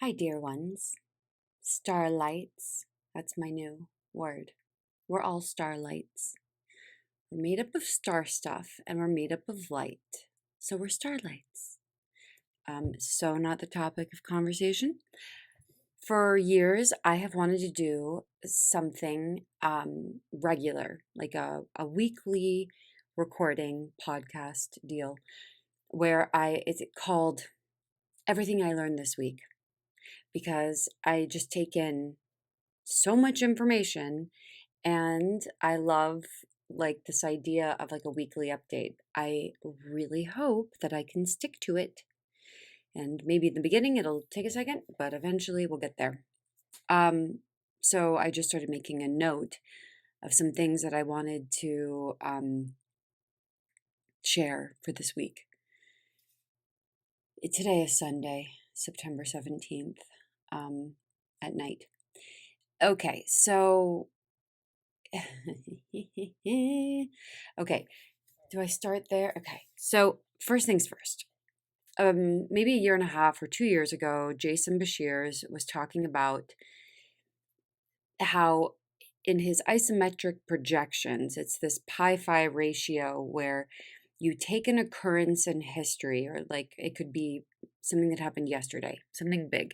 Hi, dear ones. Starlights. That's my new word. We're all starlights. We're made up of star stuff and we're made up of light. So we're starlights. So not the topic of conversation. For years, I have wanted to do something regular, like a weekly recording podcast deal where it's called Everything I Learned This Week, because I just take in so much information and I love like this idea of like a weekly update. I really hope that I can stick to it. And maybe in the beginning it'll take a second, but eventually we'll get there. So I just started making a note of some things that I wanted to share for this week. Today is Sunday, September 17th, at night. Okay, so okay, do I start there? Okay, so first things first. Maybe a year and a half or 2 years ago, Jason Bashirs was talking about how in his isometric projections, it's this pi-phi ratio where you take an occurrence in history, or like it could be something that happened yesterday, something big.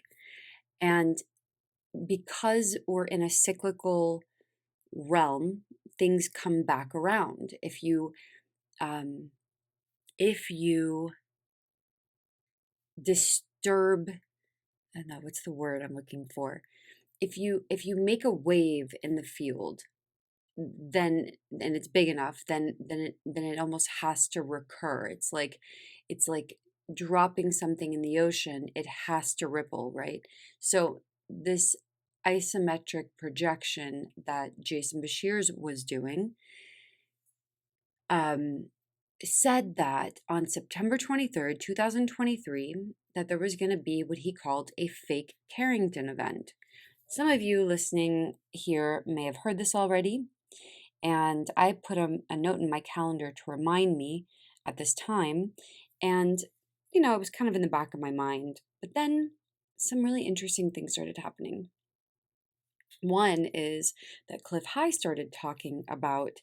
And because we're in a cyclical realm, things come back around. If you disturb, I don't know, what's the word I'm looking for? If you make a wave in the field, then and it's big enough, then it almost has to recur. It's like dropping something in the ocean. It has to ripple, right? So this isometric projection that Jason Bashirs was doing said that on September 23rd, 2023, that there was going to be what he called a fake Carrington event. Some of you listening here may have heard this already, and I put a note in my calendar to remind me at this time, and it was kind of in the back of my mind. But then some really interesting things started happening. One is that Cliff High started talking about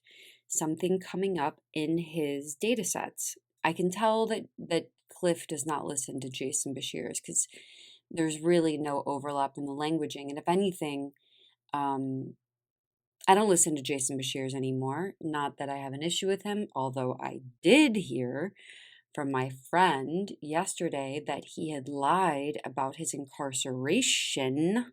something coming up in his data sets. I can tell that Cliff does not listen to Jason Bashirs because there's really no overlap in the languaging. And if anything, I don't listen to Jason Bashirs anymore. Not that I have an issue with him, although I did hear from my friend yesterday that he had lied about his incarceration,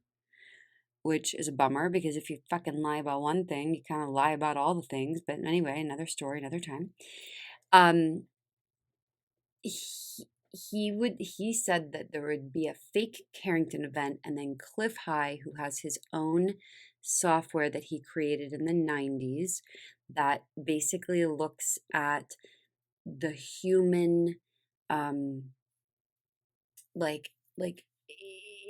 which is a bummer because if you fucking lie about one thing, you kind of lie about all the things. But anyway, another story, another time. He said that there would be a fake Carrington event, and then Cliff High, who has his own software that he created in the 90s that basically looks at the human like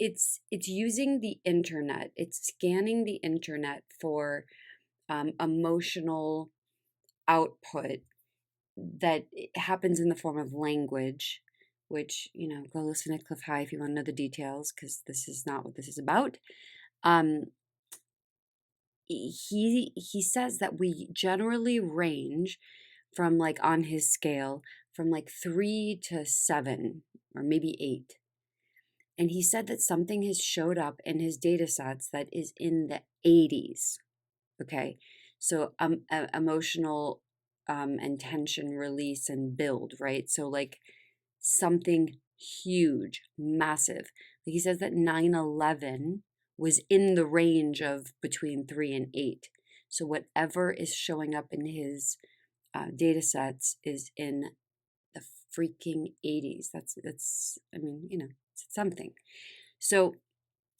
it's using the internet. It's scanning the internet for emotional output that happens in the form of language, which, go listen to Cliff High if you want to know the details, because this is not what this is about. He says that we generally range from, like, on his scale, from like 3 to 7 or maybe 8. And he said that something has showed up in his data sets that is in the 80s. Okay. So emotional and tension release and build, right? So like something huge, massive. Like he says that 9/11 was in the range of between 3 and 8. So whatever is showing up in his data sets is in the freaking 80s. That's I mean, it's something. So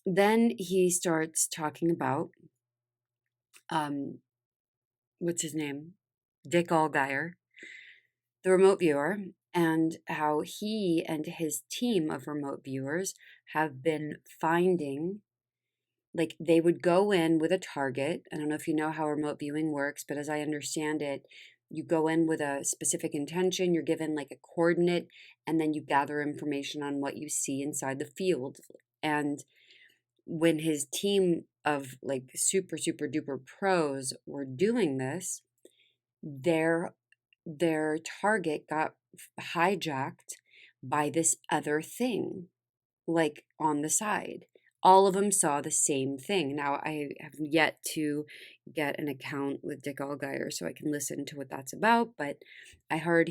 then he starts talking about what's his name? Dick Allgeier, the remote viewer, and how he and his team of remote viewers have been finding, like, they would go in with a target. I don't know if you know how remote viewing works, but as I understand it, you go in with a specific intention, you're given like a coordinate, and then you gather information on what you see inside the field. And when his team of like super, super duper pros were doing this, their target got hijacked by this other thing, like on the side. All of them saw the same thing. Now, I have yet to get an account with Dick Allgaier so I can listen to what that's about, but I heard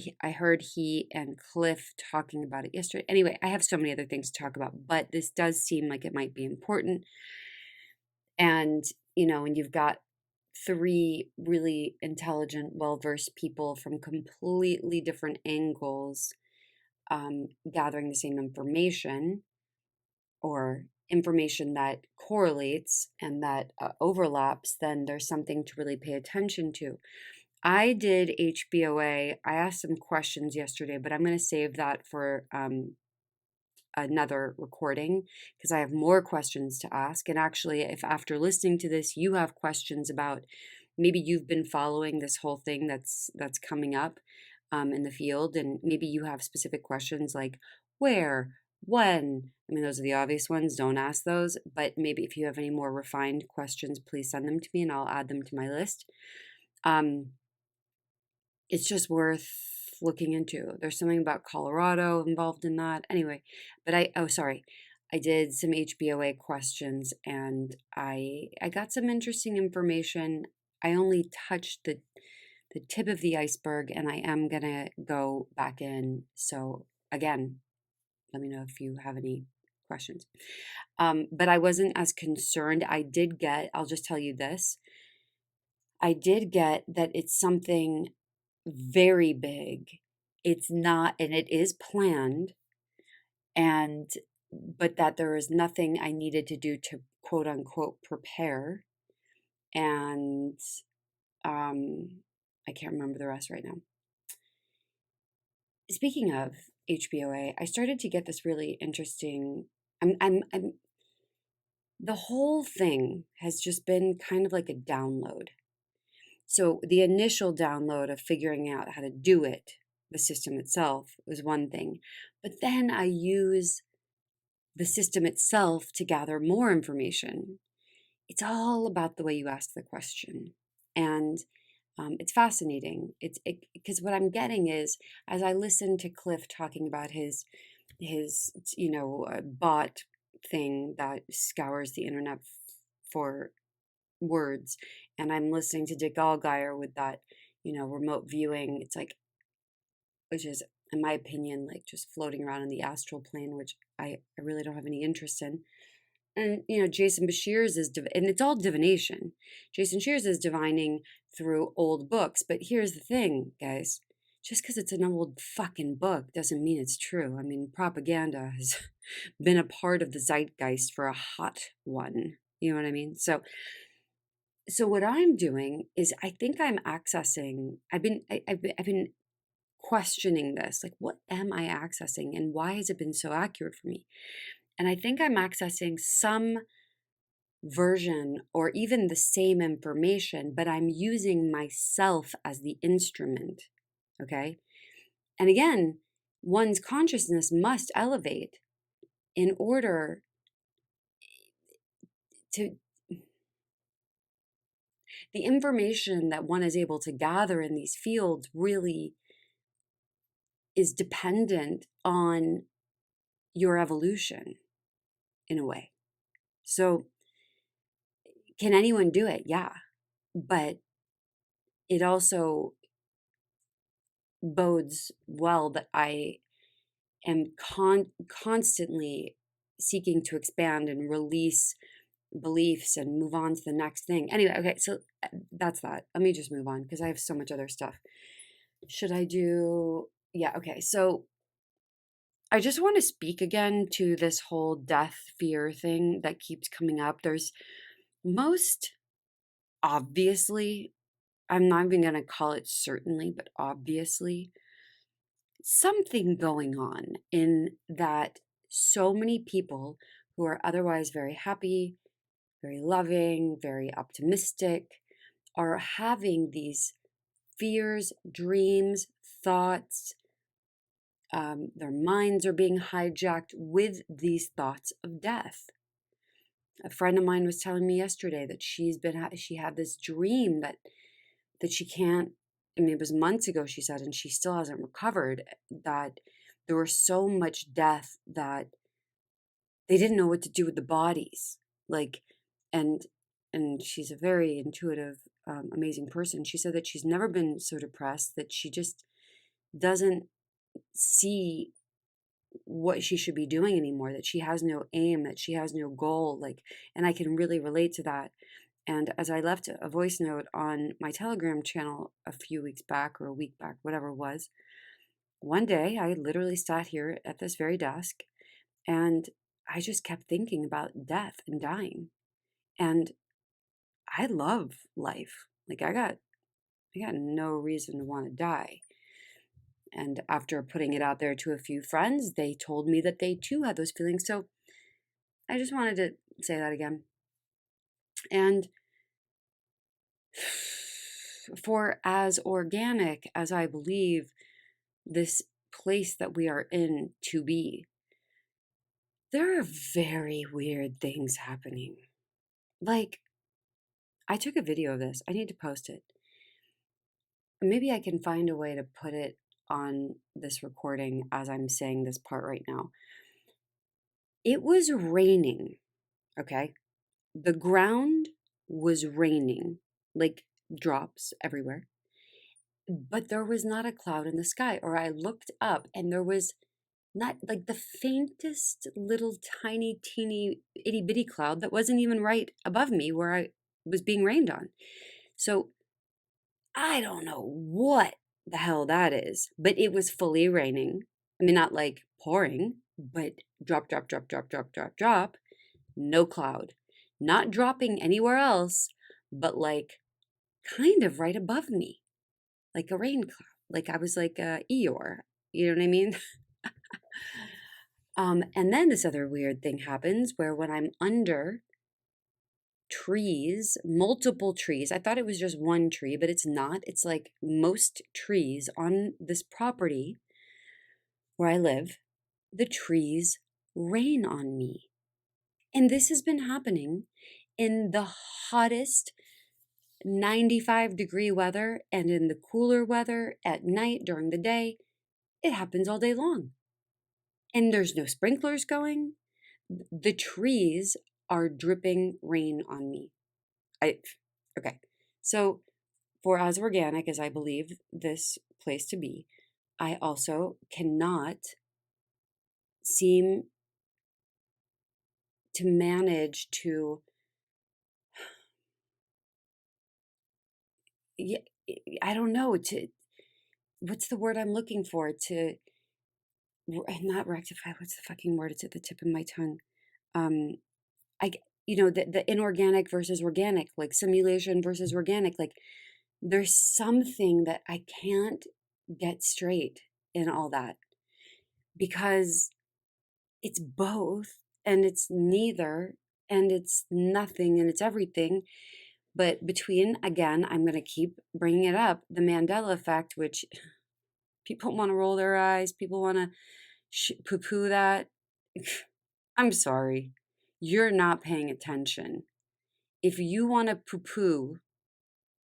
he and Cliff talking about it yesterday. Anyway, I have so many other things to talk about, but this does seem like it might be important. And, when you've got three really intelligent, well-versed people from completely different angles gathering the same information, or information that correlates and that overlaps, then there's something to really pay attention to. I did HBOA. I asked some questions yesterday, but I'm going to save that for another recording because I have more questions to ask. And actually, if after listening to this, you have questions about, maybe you've been following this whole thing that's coming up in the field, and maybe you have specific questions like where, when. I mean, those are the obvious ones. Don't ask those. But maybe if you have any more refined questions, please send them to me and I'll add them to my list. It's just worth looking into. There's something about Colorado involved in that. Anyway, but I did some HBOA questions and I got some interesting information. I only touched the tip of the iceberg, and I am going to go back in. So again, let me know if you have any questions. But I wasn't as concerned. I'll just tell you this. I did get that it's something very big. It's not, and it is planned, but that there is nothing I needed to do to quote unquote prepare. And I can't remember the rest right now. Speaking of HBOA, I started to get this really interesting. The whole thing has just been kind of like a download. So the initial download of figuring out how to do it, the system itself, was one thing. But then I use the system itself to gather more information. It's all about the way you ask the question. And it's fascinating. Because what I'm getting is, as I listen to Cliff talking about his bot thing that scours the internet for words, and I'm listening to Dick Allgaier with that, remote viewing. It's like, which is, in my opinion, like just floating around in the astral plane, which I really don't have any interest in. And, Jason Bashir's and it's all divination. Jason Shears is divining through old books. But here's the thing, guys. Just because it's an old fucking book doesn't mean it's true. I mean, propaganda has been a part of the zeitgeist for a hot one. You know what I mean? So what I'm doing is, I think I'm accessing, I've been questioning this. Like, what am I accessing and why has it been so accurate for me? And I think I'm accessing some version or even the same information, but I'm using myself as the instrument. Okay. And again, one's consciousness must elevate in order to, the information that one is able to gather in these fields really is dependent on your evolution in a way. So can anyone do it? Yeah. But it also bodes well that I am constantly seeking to expand and release beliefs and move on to the next thing. Anyway, okay, so that's that. Let me just move on because I have so much other stuff. Should I do? Yeah, okay. So I just want to speak again to this whole death fear thing that keeps coming up. There's most obviously, I'm not even going to call it certainly, but obviously, something going on in that so many people who are otherwise very happy, very loving, very optimistic, are having these fears, dreams, thoughts, Their minds are being hijacked with these thoughts of death. A friend of mine was telling me yesterday that she had this dream that she can't. I mean, it was months ago, she said, and she still hasn't recovered. That there was so much death that they didn't know what to do with the bodies. Like, and she's a very intuitive, amazing person. She said that she's never been so depressed, that she just doesn't see what she should be doing anymore, that she has no aim, that she has no goal. Like, and I can really relate to that. And as I left a voice note on my Telegram channel a few weeks back, or a week back, whatever it was, one day I literally sat here at this very desk and I just kept thinking about death and dying. And I love life. Like, I got no reason to want to die. And after putting it out there to a few friends, they told me that they too had those feelings. So I just wanted to say that again. And for as organic as I believe this place that we are in to be, there are very weird things happening. Like, I took a video of this. I need to post it. Maybe I can find a way to put it on this recording as I'm saying this part right now. It was raining, okay? The ground was raining, like drops everywhere. But there was not a cloud in the sky. Or I looked up and there was not like the faintest little tiny, teeny, itty bitty cloud that wasn't even right above me where I was being rained on. So I don't know what the hell that is, but it was fully raining. I mean, not like pouring, but drop, drop, drop, drop, drop, drop, drop. No cloud. Not dropping anywhere else, but like kind of right above me, like a rain cloud. Like I was like Eeyore. You know what I mean? And then this other weird thing happens where when I'm under trees, multiple trees, I thought it was just one tree, but it's not. It's like most trees on this property where I live, the trees rain on me. And this has been happening in the hottest 95-degree weather and in the cooler weather at night during the day. It happens all day long. And there's no sprinklers going. The trees are dripping rain on me. Okay. So for as organic as I believe this place to be, I also cannot seem to manage to, yeah, I don't know, to, what's the word I'm looking for? To, not rectify, what's the fucking word? It's at the tip of my tongue. Um, the inorganic versus organic, like simulation versus organic, like there's something that I can't get straight in all that because it's both and it's neither and it's nothing and it's everything. But between, again, I'm going to keep bringing it up, the Mandela effect, which people want to roll their eyes, people want to poo-poo that. I'm sorry. You're not paying attention. If you want to poo-poo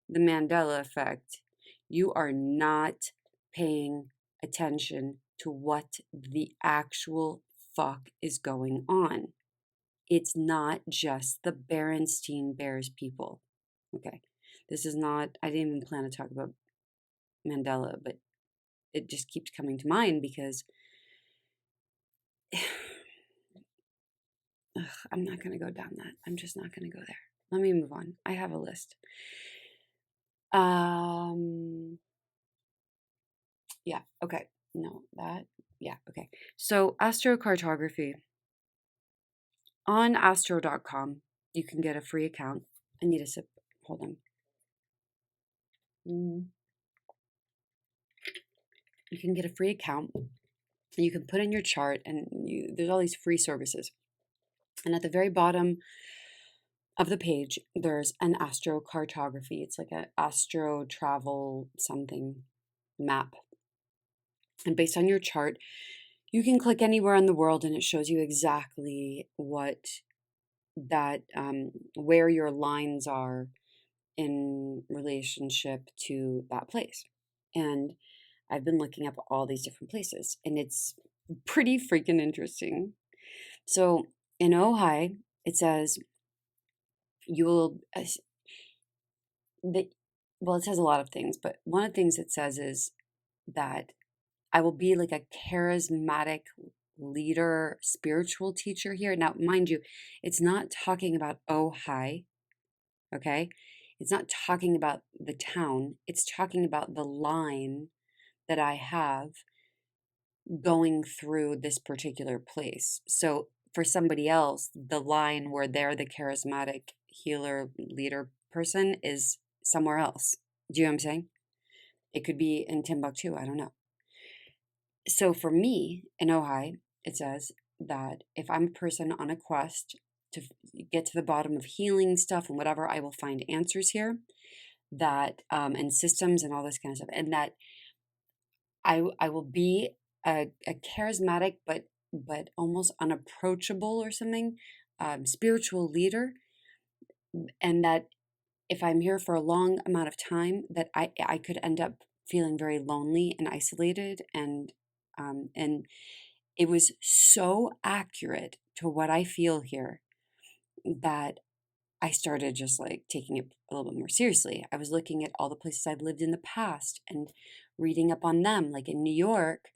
the Mandela effect, you are not paying attention to what the actual fuck is going on. It's not just the Berenstein Bears people. Okay. This is not, I didn't even plan to talk about Mandela, but it just keeps coming to mind because I'm not going to go down that. I'm just not going to go there. Let me move on. I have a list. Yeah, okay. No, that, yeah, okay. So astrocartography. On astro.com, you can get a free account. I need a sip. Hold on. You can get a free account and you can put in your chart and there's all these free services. And at the very bottom of the page, there's an astrocartography. It's like an astro travel something map. And based on your chart, you can click anywhere in the world and it shows you exactly what that, where your lines are in relationship to that place. And I've been looking up all these different places and it's pretty freaking interesting. So in Ojai, it says you will, well, it says a lot of things, but one of the things it says is that I will be like a charismatic leader, spiritual teacher here. Now, mind you, it's not talking about Ojai, okay? It's not talking about the town. It's talking about the line that I have going through this particular place. So for somebody else, the line where they're the charismatic healer, leader person is somewhere else. Do you know what I'm saying? It could be in Timbuktu. I don't know. So for me in Ojai, it says that if I'm a person on a quest to get to the bottom of healing stuff and whatever, I will find answers here. That and systems and all this kind of stuff, and that I will be a charismatic but almost unapproachable or something, spiritual leader, and that if I'm here for a long amount of time, that I could end up feeling very lonely and isolated, and it was so accurate to what I feel here that I started just like taking it a little bit more seriously. I was looking at all the places I've lived in the past and reading up on them, like in New York,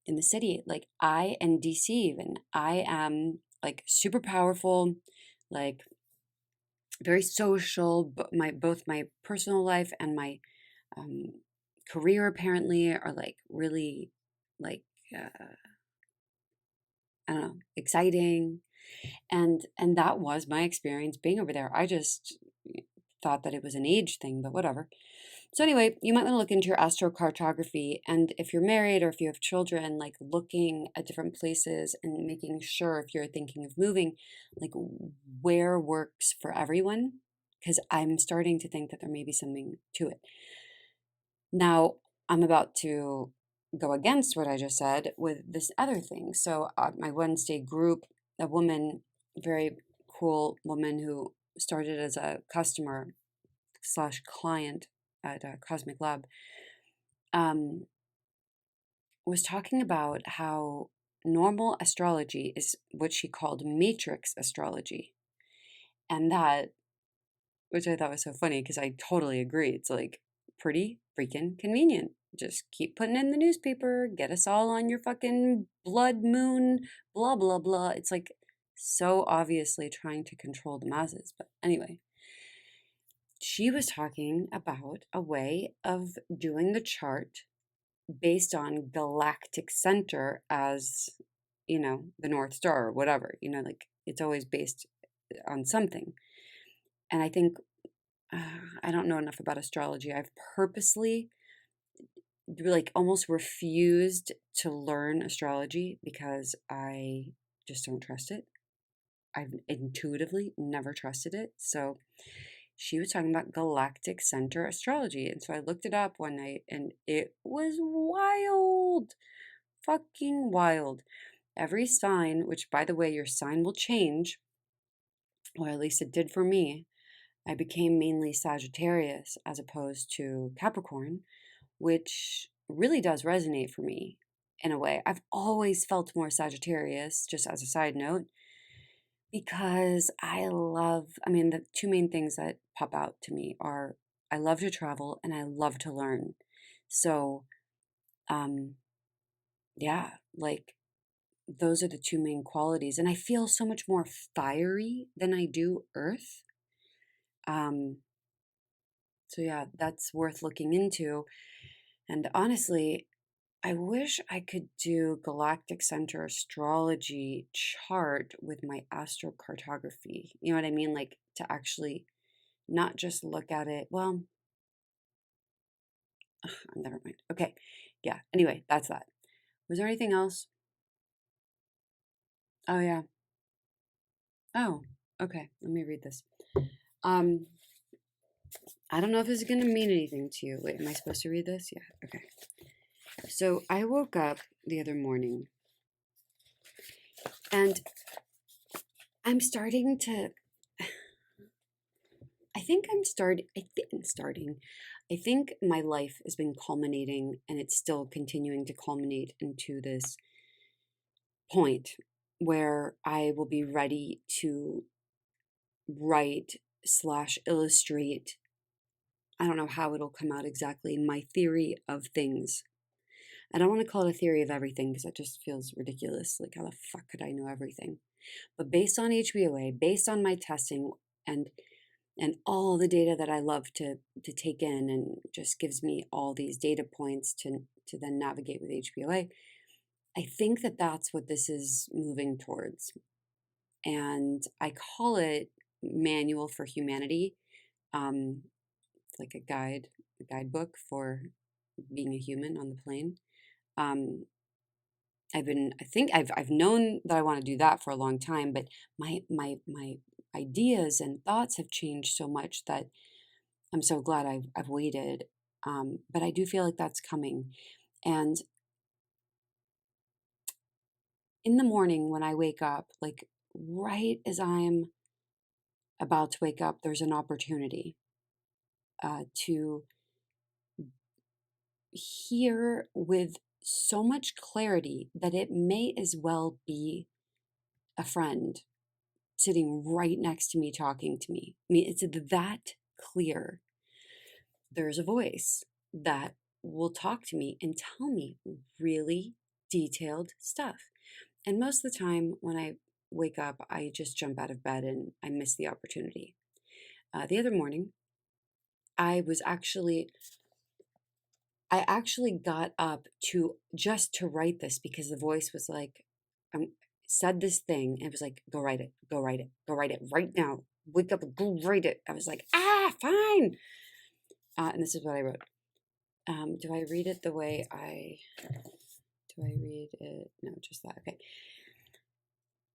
in the city, like I and DC even. I am like super powerful, like very social, but both my personal life and my um, career apparently are like really like I don't know, exciting. And that was my experience being over there. I just thought that it was an age thing, but whatever. So anyway, you might want to look into your astrocartography, and if you're married or if you have children, like looking at different places and making sure if you're thinking of moving, like where works for everyone, because I'm starting to think that there may be something to it. Now, I'm about to go against what I just said with this other thing. So, my Wednesday group, a woman, very cool woman who started as a customer slash client at Cosmic Lab, um, was talking about how normal astrology is what she called matrix astrology. And that, which I thought was so funny because I totally agree. It's like pretty freaking convenient. Just keep putting in the newspaper, get us all on your fucking blood moon, blah, blah, blah. It's like so obviously trying to control the masses. But anyway, she was talking about a way of doing the chart based on Galactic Center as, the North Star or whatever, like it's always based on something. And I think I don't know enough about astrology. I've purposely like almost refused to learn astrology because I just don't trust it. I've intuitively never trusted it. So she was talking about Galactic Center astrology. And so I looked it up one night and it was wild. Fucking wild. Every sign, which by the way, your sign will change, or at least it did for me. I became mainly Sagittarius as opposed to Capricorn, which really does resonate for me in a way. I've always felt more Sagittarius, just as a side note, because the two main things that pop out to me are I love to travel and I love to learn. So, um, yeah, like those are the two main qualities. And I feel so much more fiery than I do earth. Um, so yeah, that's worth looking into. And honestly, I wish I could do Galactic Center astrology chart with my astrocartography. You know what I mean? Like to actually not just look at it. Well, never mind. Okay. Yeah. Anyway, that's that. Was there anything else? Oh, yeah. Oh, okay. Let me read this. Um, I don't know if this is going to mean anything to you. Wait, am I supposed to read this? Yeah. Okay. So I woke up the other morning and I'm starting to, I think my life has been culminating and it's still continuing to culminate into this point where I will be ready to write slash illustrate. I don't know how it'll come out exactly, my theory of things. I don't want to call it a theory of everything because that just feels ridiculous. Like, how the fuck could I know everything? But based on HBOA, based on my testing and and all the data that I love to take in and just gives me all these data points to then navigate with HBOA, I think that that's what this is moving towards. And I call it Manual for Humanity. It's like a guidebook for being a human on the plane. Um, I've known that I want to do that for a long time, but my ideas and thoughts have changed so much that I'm so glad I've waited. But I do feel like that's coming. And in the morning when I wake up, like right as I'm about to wake up, there's an opportunity to hear with so much clarity that it may as well be a friend sitting right next to me talking to me. I mean, it's that clear. There's a voice that will talk to me and tell me really detailed stuff. And most of the time when I wake up, I just jump out of bed and I miss the opportunity. The other morning, I was actually I actually got up to just to write this because the voice was like, said this thing and it was like, go write it, go write it, go write it right now. Wake up and go write it. I was like, fine. And this is what I wrote. Do I read it the way do I read it? No, just that. Okay.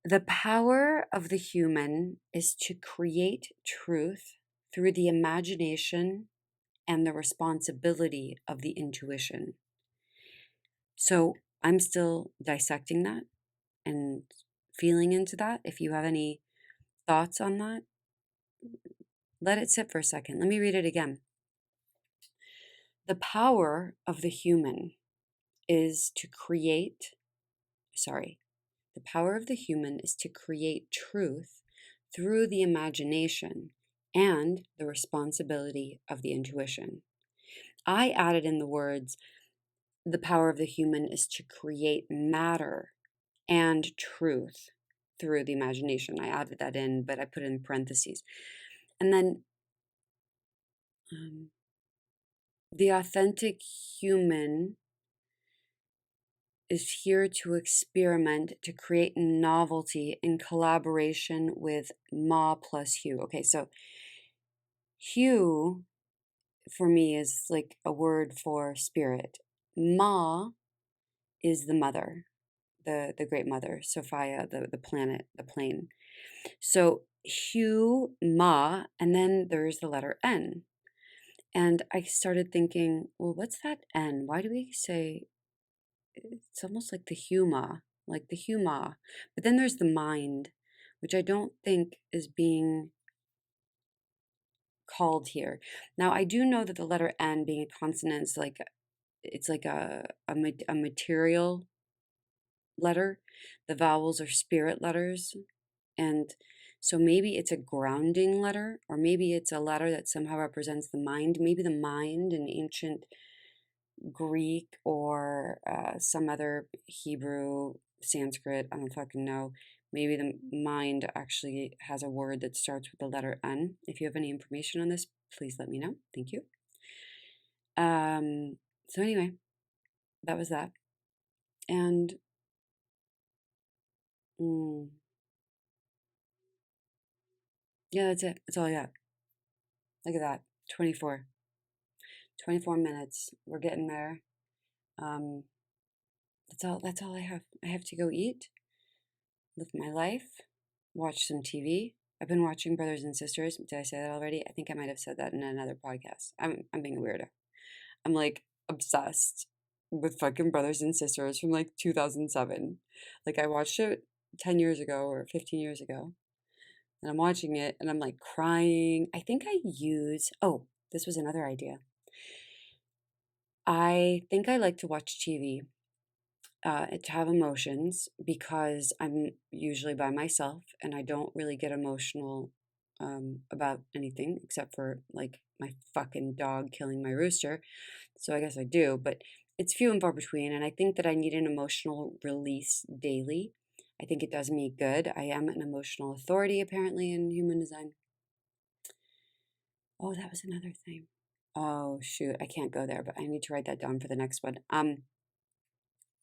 The power of the human is to create truth through the imagination and the responsibility of the intuition. So I'm still dissecting that and feeling into that. If you have any thoughts on that, let it sit for a second. Let me read it again. The power of the human is to create, the power of the human is to create truth through the imagination and the responsibility of the intuition. I added in the words, the power of the human is to create matter and truth through the imagination. I added that in, but I put it in parentheses. And then the authentic human is here to experiment, to create novelty in collaboration with Ma plus Hugh. Okay, so Hugh for me is like a word for spirit. Ma is the mother, the great mother, Sophia, the planet, the plane. So Hugh, Ma, and then there's the letter N. And I started thinking, well, what's that N? Why do we say it's almost like the huma, like the huma? But then there's the mind, which I don't think is being called here. Now, I do know that the letter N being a consonant is like it's like a material letter. The vowels are spirit letters. And so maybe it's a grounding letter, or maybe it's a letter that somehow represents the mind. Maybe the mind in ancient Greek or some other Hebrew, Sanskrit, I don't fucking know. Maybe the mind actually has a word that starts with the letter N. If you have any information on this, please let me know. Thank you. So anyway, that was that. And yeah, that's it. That's all I got. Look at that. 24 minutes. We're getting there. Um, that's all I have. I have to go eat, live my life, watch some TV. I've been watching Brothers and Sisters. Did I say that already? I think I might have said that in another podcast. I'm being a weirdo. I'm like obsessed. with fucking brothers and sisters from like 2007. Like I watched it 10 years ago or 15 years ago. And I'm watching it and I'm like crying. I think oh, this was another idea. I think I like to watch TV to have emotions because I'm usually by myself and I don't really get emotional about anything except for like my fucking dog killing my rooster. So I guess I do, but it's few and far between. And I think that I need an emotional release daily. I think it does me good. I am an emotional authority apparently in human design. Oh, that was another thing. Oh shoot, I can't go there, but I need to write that down for the next one.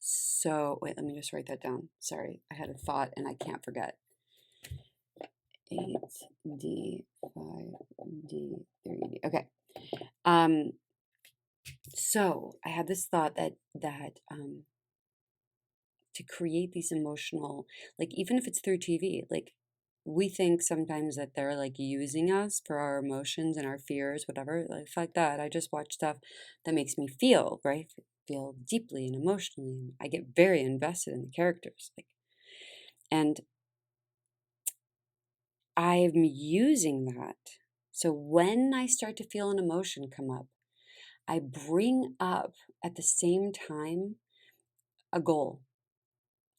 So wait, let me just write that down. Sorry, I had a thought and I can't forget. 8D, 5D, 3D. Okay. So I had this thought that to create these emotional, like even if it's through TV, like we think sometimes that they're like using us for our emotions and our fears, whatever. Like fuck that. I just watch stuff that makes me feel, right? Feel deeply and emotionally. And I get very invested in the characters. Like, and I'm using that. So when I start to feel an emotion come up, I bring up at the same time a goal.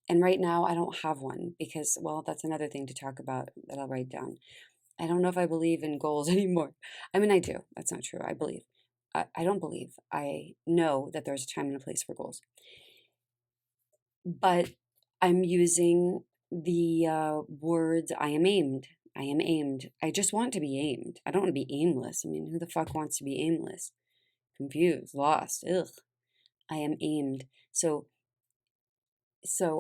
And right now I don't have one because, well, that's another thing to talk about that I'll write down. I don't know if I believe in goals anymore. I mean, I do. That's not true. I believe. I don't believe. I know that there's a time and a place for goals. But I'm using the words I am aimed. I am aimed. I just want to be aimed. I don't want to be aimless. I mean, who the fuck wants to be aimless? Confused, lost. Ugh. I am aimed. So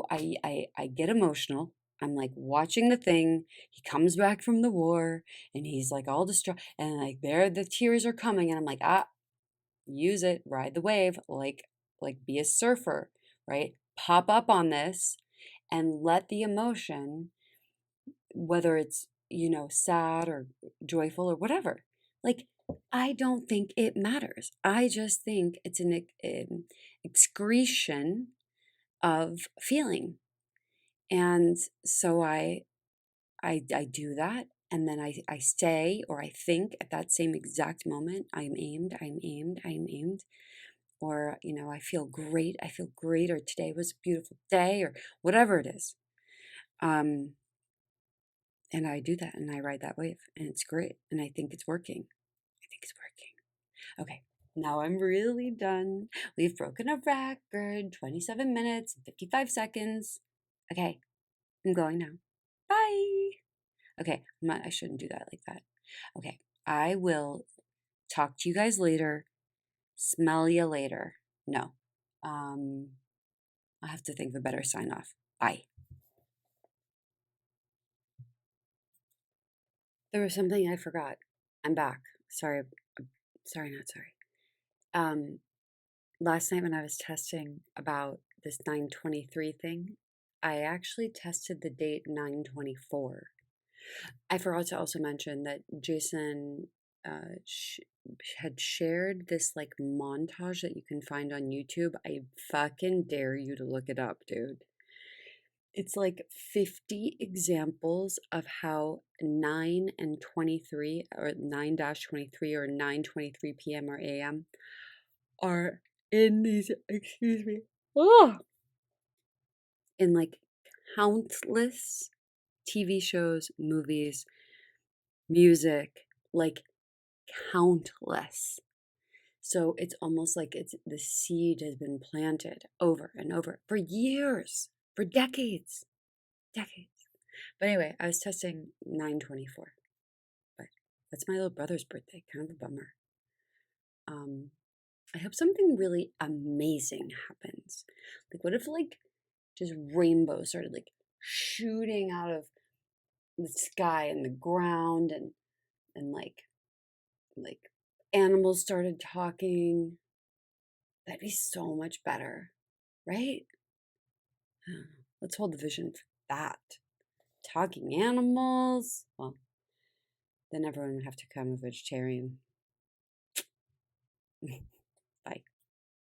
I get emotional. I'm like watching the thing. He comes back from the war and he's like all distraught and like there the tears are coming and I'm like, use it, ride the wave, like be a surfer, right? Pop up on this and let the emotion, whether it's, sad or joyful or whatever. Like I don't think it matters. I just think it's an excretion of feeling. And so I do that and then I say or I think at that same exact moment, I'm aimed, I'm aimed, I'm aimed. Or, I feel great, or today was a beautiful day, or whatever it is. And I do that and I ride that wave and it's great. And I think it's working. I think it's working. Okay. Now I'm really done. We've broken a record, 27 minutes and 55 seconds. Okay. I'm going now. Bye. Okay, I shouldn't do that like that. Okay, I will talk to you guys later. Smell you later. No. I'll have to think of a better sign off. Bye. There was something I forgot. I'm back. Sorry. Sorry, not sorry. Last night when I was testing about this 923 thing, I actually tested the date 924. I forgot to also mention that Jason had shared this like montage that you can find on YouTube. I fucking dare you to look it up, dude. It's like 50 examples of how 9 and 23 or 9-23 or 9:23 p.m. or a.m. are in these, excuse me, in like countless TV shows, movies, music, like countless. So it's almost like the seed has been planted over and over for years, for decades, decades. But anyway, I was testing 924, but that's my little brother's birthday. Kind of a bummer. I hope something really amazing happens. Like, what if like just rainbows started like shooting out of the sky and the ground and like animals started talking? That'd be so much better, right? Let's hold the vision for that. Talking animals. Well, then everyone would have to become a vegetarian. Bye.